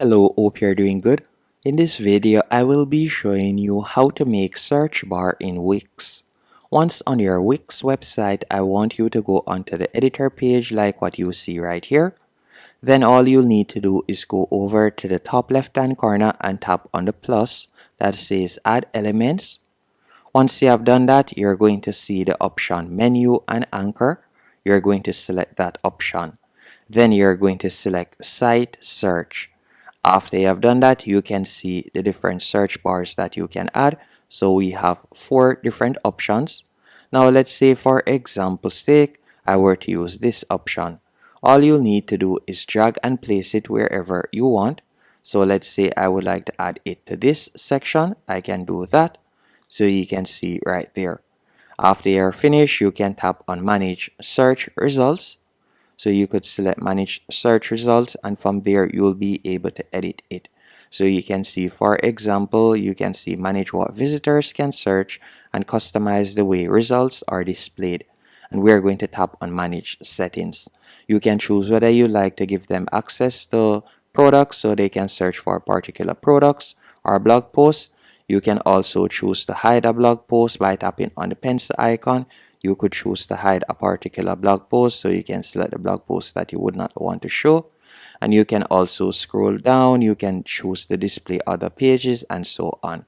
Hello, hope you're doing good. In this video, I will be showing you how to make search bar in Wix. Once on your Wix website, I want you to go onto the editor page like what you see right here. Then all you'll need to do is go over to the top left hand corner and tap on the plus that says add elements. Once you have done that, you're going to see the option menu and anchor. You're going to select that option. Then you're going to select site search. After you have done that, you can see the different search bars that you can add. So we have 4 different options. Now let's say for example sake, I were to use this option. All you'll need to do is drag and place it wherever you want. So let's say I would like to add it to this section. I can do that. So you can see right there. After you're finished, you can tap on manage search results. So you could select manage search results, and from there you'll be able to edit it. So you can see, for example, you can see manage what visitors can search and customize the way results are displayed. And we're going to tap on manage settings. You can choose whether you like to give them access to products so they can search for particular products or blog posts. You can also choose to hide a blog post by tapping on the pencil icon. You could choose to hide a particular blog post, so you can select the blog post that you would not want to show. And you can also scroll down, you can choose to display other pages and so on.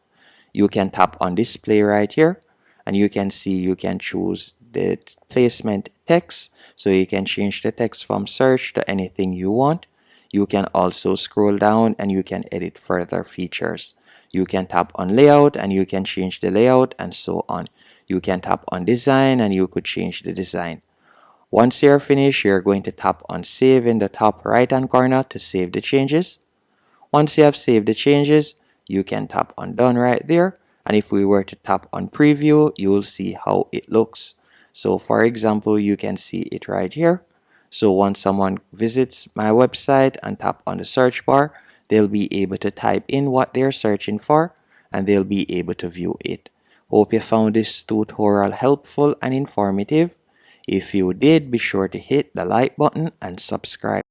You can tap on display right here, and you can see you can choose the placement text, so you can change the text from search to anything you want. You can also scroll down and you can edit further features. You can tap on layout and you can change the layout and so on. You can tap on design and you could change the design. Once you're finished, you're going to tap on save in the top right hand corner to save the changes. Once you have saved the changes, you can tap on done right there. And if we were to tap on preview, you will see how it looks. So for example, you can see it right here. So once someone visits my website and tap on the search bar, they'll be able to type in what they're searching for and they'll be able to view it. Hope you found this tutorial helpful and informative. If you did, be sure to hit the like button and subscribe.